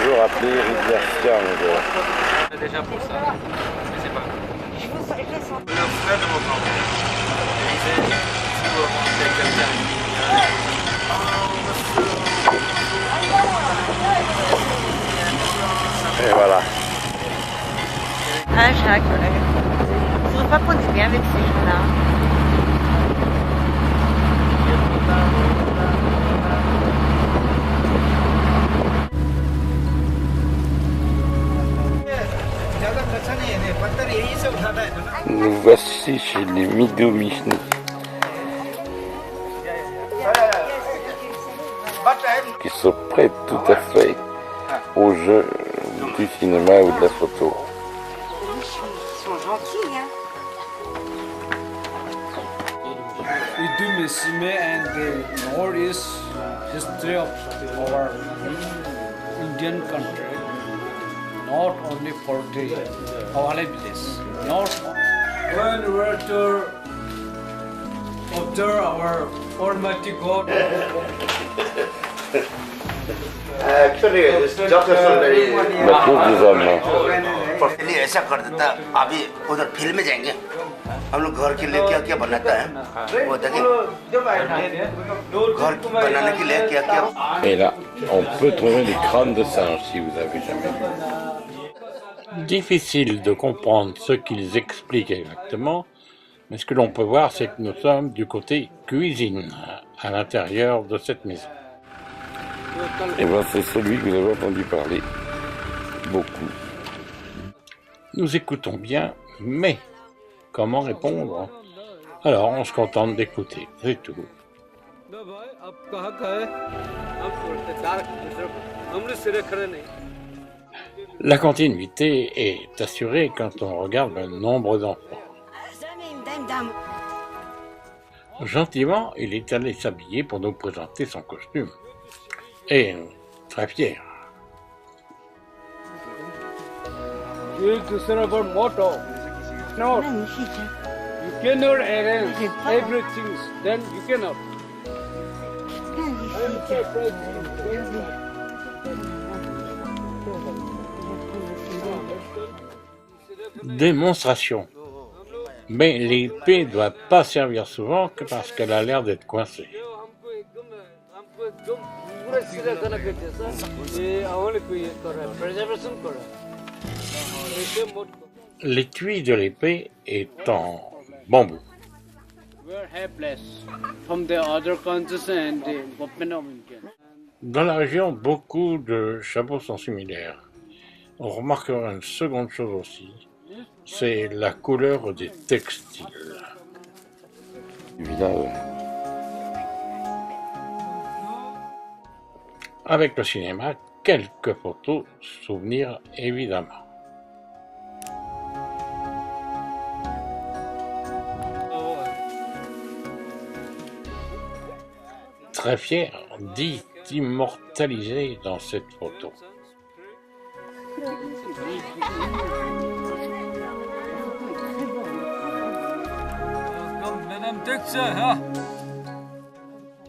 toujours appelée rivière Siang. Déjà pour ça, je sais pas. Le frère de mon grand-père, il disait, si vous rencontrez quelqu'un Et voilà. Ah, Jacques, je ne veux pas qu'on est bien avec ces gens-là. Nous voici chez les Mido-Michni, qui se prêtent tout à fait au jeu du cinéma ou de la photo. Ils sont gentils, hein. We do Missime and the Northeast history of our Indian country, not only for the Hawale village, not when we were to observe our Almighty God. Actually, this doctor is very. La cour des hommes. पहले ऐसा कर देता अभी उधर फील्ड में जाएंगे हम लोग घर के लिए क्या क्या बनाता है वो देखिए घर बनाने के लिए क्या क्या Et là, on peut trouver des crânes de singes si vous avez jamais vu. Difficile de comprendre ce qu'ils expliquent exactement, mais ce que l'on peut voir, c'est que nous sommes du côté cuisine, à l'intérieur de cette maison. Et bien, c'est celui que vous avez entendu parler beaucoup. Nous écoutons bien, mais comment répondre? Alors, on se contente d'écouter, c'est tout. La continuité est assurée quand on regarde le nombre d'enfants. Gentiment, il est allé s'habiller pour nous présenter son costume. Et très fier. To serve our motto. No, Magnifique, hein. you cannot arrange everything, then you cannot. Démonstration. Mais l'épée ne doit pas servir souvent que parce qu'elle a l'air d'être coincée. L'étui de l'épée est en bambou. Dans la région, beaucoup de chapeaux sont similaires. On remarquera une seconde chose aussi, c'est la couleur des textiles. Évidemment. Avec le cinéma, quelques photos, souvenirs évidemment. Très fier dit immortalisé dans cette photo.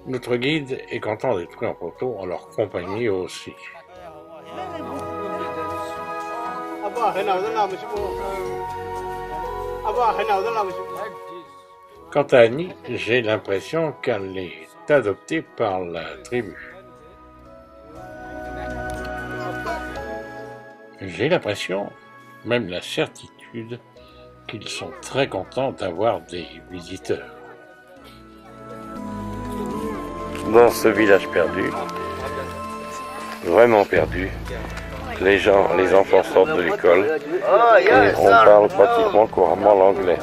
Notre guide est content d'être pris en photo en leur compagnie aussi. Quant à Annie, j'ai l'impression qu'elle est adoptée par la tribu. J'ai l'impression, même la certitude, qu'ils sont très contents d'avoir des visiteurs. Dans ce village perdu, vraiment perdu, les enfants sortent de l'école et on parle pratiquement couramment l'anglais.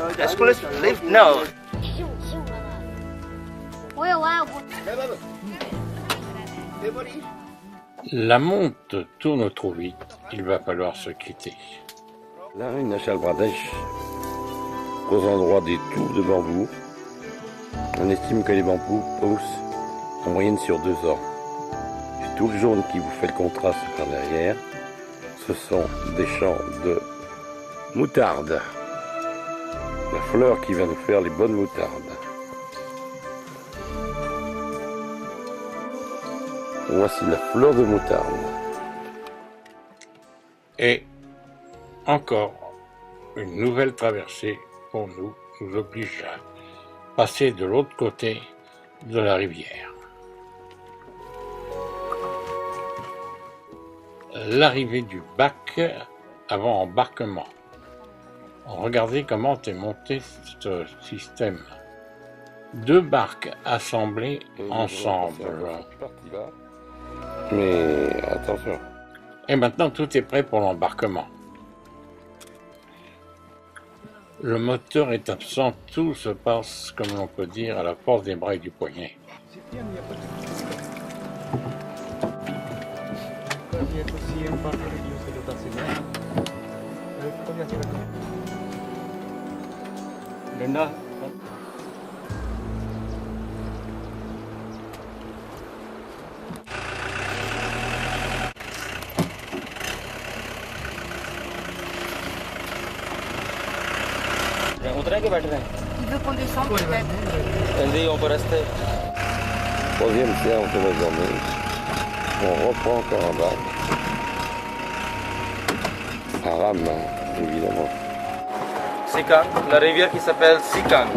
La monte tourne trop vite, il va falloir se quitter. L'Arunachal Pradesh, aux endroits des tours de bambou, on estime que les bambous poussent en moyenne sur 2 ans. Et tout le jaune qui vous fait le contraste par derrière, ce sont des champs de moutarde. La fleur qui va nous faire les bonnes moutardes. Voici la fleur de moutarde. Et encore une nouvelle traversée pour nous oblige à passer de l'autre côté de la rivière. L'arrivée du bac avant embarquement. Regardez comment est monté ce système. 2 barques assemblées ensemble. Mais attention. Et maintenant tout est prêt pour l'embarquement. Le moteur est absent, tout se passe, comme l'on peut dire, à la force des bras et du poignet. उतरे के बैठ रहे हैं Il veut qu'on descende peut-être. Andy, on peut rester. Troisième séance de la journée. On reprend encore en bas. À rame, évidemment. Sikang, la rivière qui s'appelle Sikang.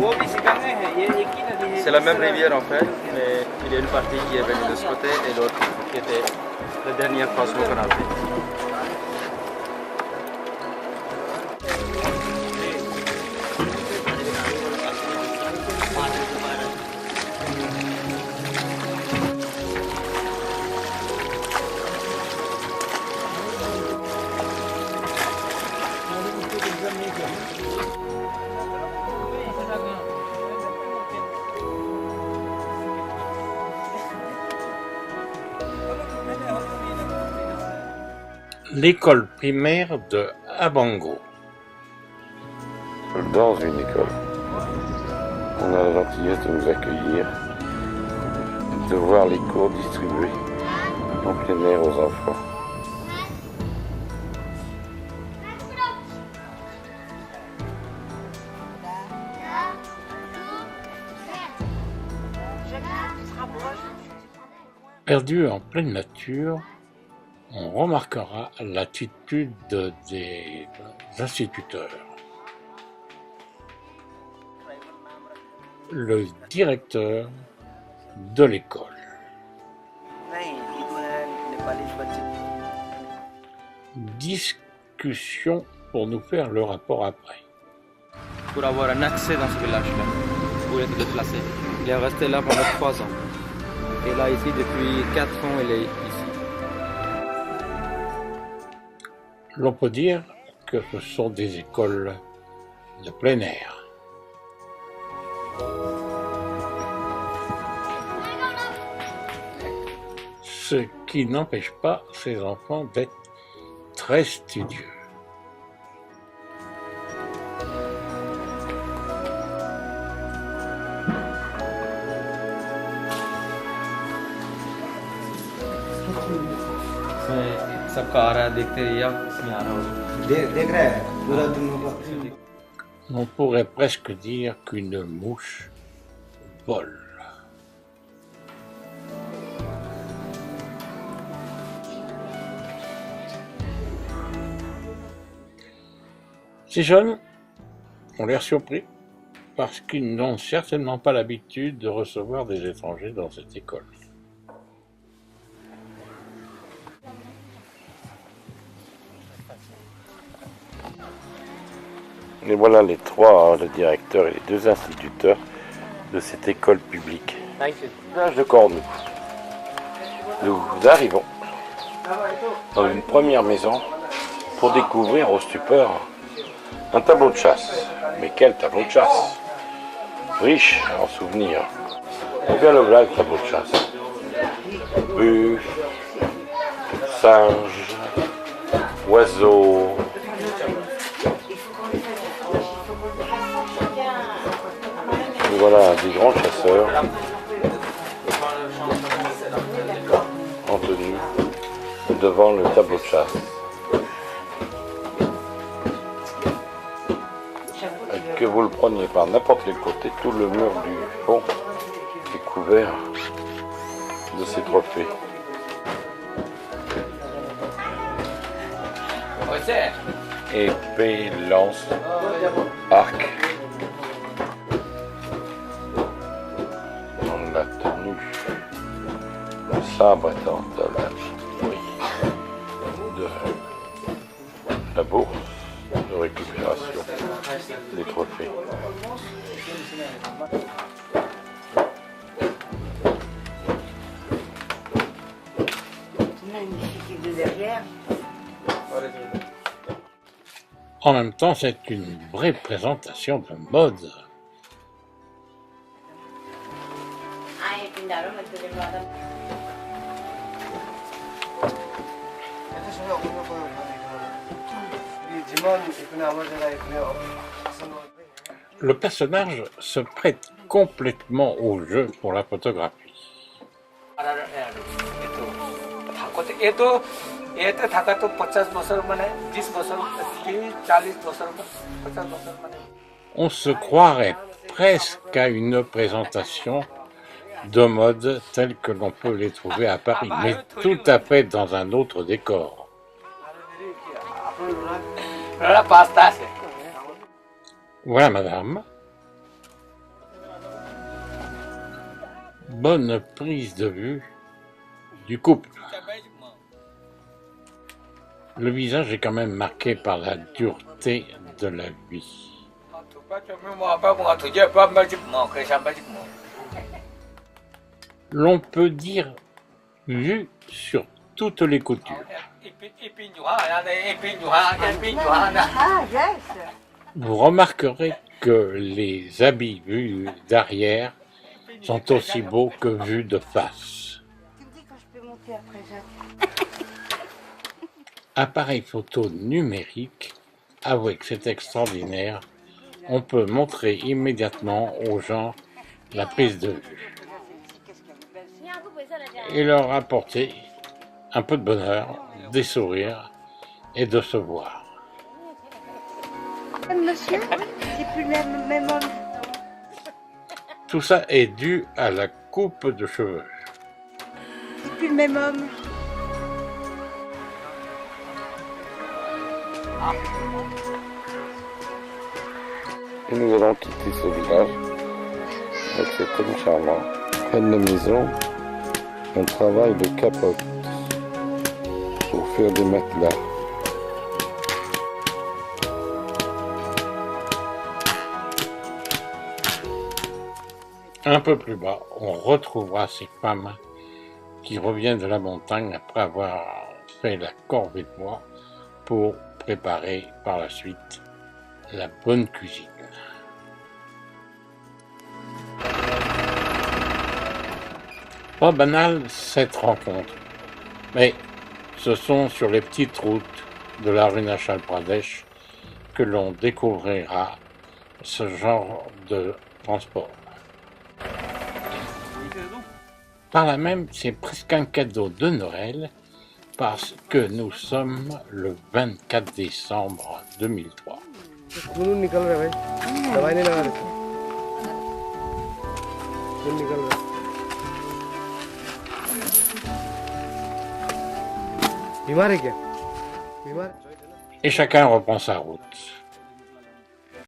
C'est la même rivière en fait, mais il y a une partie qui est venue de ce côté et l'autre qui était la dernière croisement qu'on a fait. L'école primaire de Abango. Dans une école. On a la gentillesse de nous accueillir, de voir les cours distribués en plein air aux enfants. Perdu en pleine nature, on remarquera l'attitude des instituteurs. Le directeur de l'école. Discussion pour nous faire le rapport après. Pour avoir un accès dans ce village-là, pour être déplacé. Il est resté là pendant 3 ans. Et là, ici, depuis 4 ans, il est ici. L'on peut dire que ce sont des écoles de plein air. Ce qui n'empêche pas ces enfants d'être très studieux. सबका आ रहा है देखते रहिए आप इसमें आ रहा होगा देख रहा है पूरा तुम लोग On pourrait presque dire qu'une mouche vole. Ces jeunes ont l'air surpris parce qu'ils n'ont certainement pas l'habitude de recevoir des étrangers dans cette école. Et voilà les trois, le directeur et les 2 instituteurs de cette école publique. Village de Cornou. Nous arrivons dans une première maison pour découvrir au stupeur un tableau de chasse. Mais quel tableau de chasse! Riche en souvenirs. Regarde le voilà le tableau de chasse. Buffle, singe, oiseau. Voilà des grands chasseurs en tenue devant le tableau de chasse. Que vous le preniez par n'importe quel côté, tout le mur du fond est couvert de ces trophées. épée, lance, arc. On l'a tenu. Le sabre étant de la bourse de récupération des trophées. Magnifique de derrière. En même temps, c'est une vraie présentation de mode. Le personnage se prête complètement au jeu pour la photographie. On se croirait presque à une présentation de mode telle que l'on peut les trouver à Paris, mais tout à fait dans un autre décor. Voilà, madame. Bonne prise de vue du couple. Le visage est quand même marqué par la dureté de la vie. L'on peut dire vu sur toutes les coutures. Ah, yes. Vous remarquerez que les habits vus d'arrière sont aussi beaux que vus de face. Tu me dis quand je peux monter après, Jacques. Appareil photo numérique, avouez que c'est extraordinaire. On peut montrer immédiatement aux gens la prise de vue et leur apporter un peu de bonheur, des sourires et de se voir. Monsieur, c'est plus le même homme. Tout ça est dû à la coupe de cheveux. C'est plus le même homme. Et nous allons quitter ce village avec cet homme charmant. Près de la maison, on travaille de capote pour faire des matelas. Un peu plus bas, on retrouvera ces femmes qui reviennent de la montagne après avoir fait la corvée de bois pour préparer par la suite la bonne cuisine. Pas banal cette rencontre, mais ce sont sur les petites routes de l'Arunachal Pradesh que l'on découvrira ce genre de transport. Par là même, c'est presque un cadeau de Noël parce que nous sommes le 24 décembre 2003. Et chacun reprend sa route.